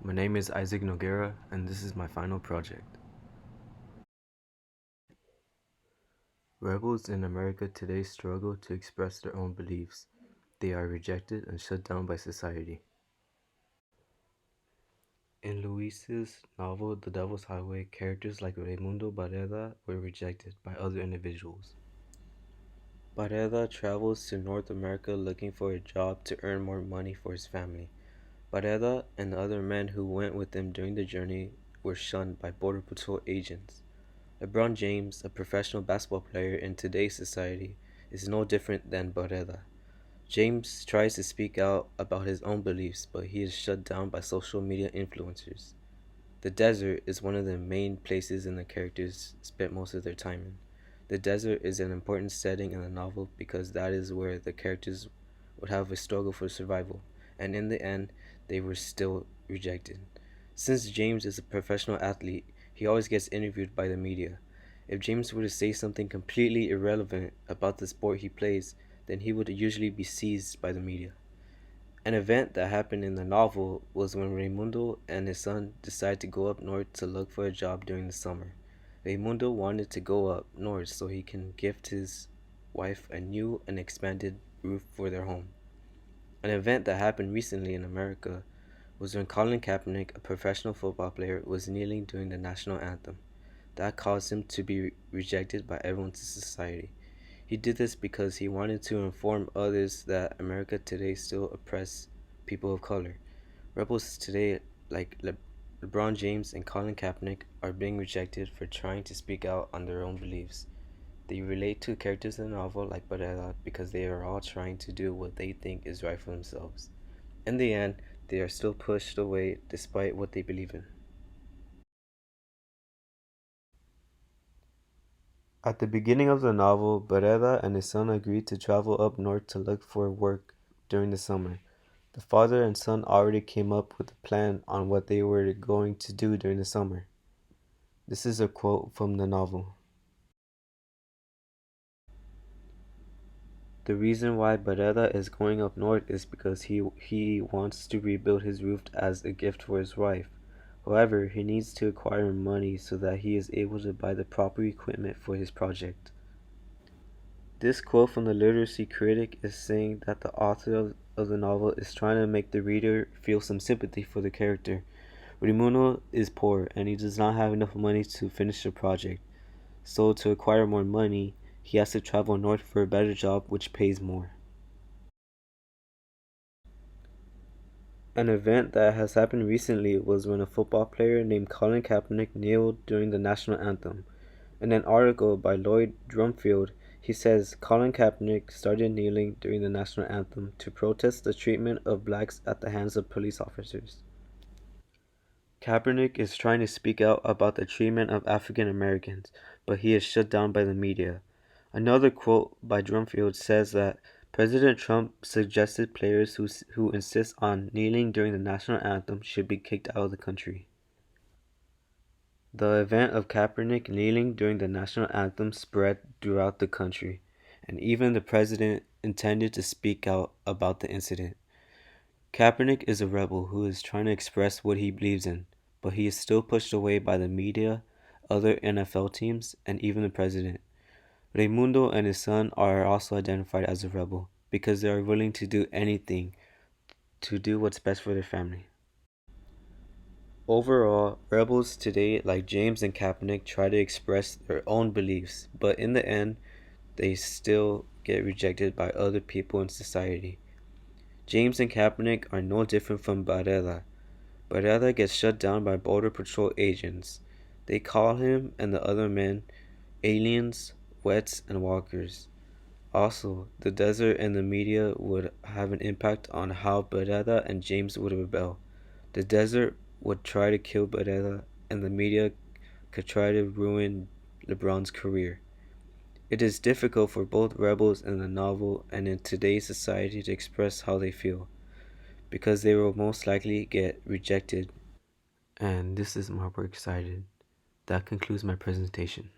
My name is Isaac Noguera, and this is my final project. Rebels in America today struggle to express their own beliefs. They are rejected and shut down by society. In Luis's novel The Devil's Highway, characters like Raimundo Barreda were rejected by other individuals. Barreda travels to North America looking for a job to earn more money for his family. Barreda and the other men who went with him during the journey were shunned by Border Patrol agents. LeBron James, a professional basketball player in today's society, is no different than Barreda. James tries to speak out about his own beliefs, but he is shut down by social media influencers. The desert is one of the main places the characters spent most of their time in. The desert is an important setting in the novel because that is where the characters would have a struggle for survival, and in the end, they were still rejected. Since James is a professional athlete, he always gets interviewed by the media. If James were to say something completely irrelevant about the sport he plays, then he would usually be seized by the media. An event that happened in the novel was when Raimundo and his son decided to go up north to look for a job during the summer. Raimundo wanted to go up north so he can gift his wife a new and expanded roof for their home. An event that happened recently in America was when Colin Kaepernick, a professional football player, was kneeling during the national anthem. That caused him to be rejected by everyone in society. He did this because he wanted to inform others that America today still oppresses people of color. Rebels today, like LeBron James and Colin Kaepernick, are being rejected for trying to speak out on their own beliefs. They relate to characters in the novel like Barella because they are all trying to do what they think is right for themselves. In the end, they are still pushed away despite what they believe in. At the beginning of the novel, Barreda and his son agreed to travel up north to look for work during the summer. The father and son already came up with a plan on what they were going to do during the summer. This is a quote from the novel. The reason why Barreda is going up north is because he wants to rebuild his roof as a gift for his wife. However, he needs to acquire money so that he is able to buy the proper equipment for his project. This quote from the literacy critic is saying that the author of the novel is trying to make the reader feel some sympathy for the character. Raimundo is poor and he does not have enough money to finish the project, so to acquire more money, he has to travel north for a better job which pays more. An event that has happened recently was when a football player named Colin Kaepernick kneeled during the national anthem. In an article by Lloyd Drumfield, he says Colin Kaepernick started kneeling during the national anthem to protest the treatment of blacks at the hands of police officers. Kaepernick is trying to speak out about the treatment of African Americans, but he is shut down by the media. Another quote by Drumfield says that President Trump suggested players who insist on kneeling during the national anthem should be kicked out of the country. The event of Kaepernick kneeling during the national anthem spread throughout the country, and even the president intended to speak out about the incident. Kaepernick is a rebel who is trying to express what he believes in, but he is still pushed away by the media, other NFL teams, and even the president. Raimundo and his son are also identified as a rebel because they are willing to do anything to do what's best for their family. Overall, rebels today like James and Kaepernick try to express their own beliefs, but in the end, they still get rejected by other people in society. James and Kaepernick are no different from Barreda. Barreda gets shut down by Border Patrol agents. They call him and the other men aliens, wets, and walkers. Also, the desert and the media would have an impact on how Barreda and James would rebel. The desert would try to kill Barreda, and the media could try to ruin LeBron's career. It is difficult for both rebels in the novel and in today's society to express how they feel, because they will most likely get rejected. And this is my work cited. That concludes my presentation.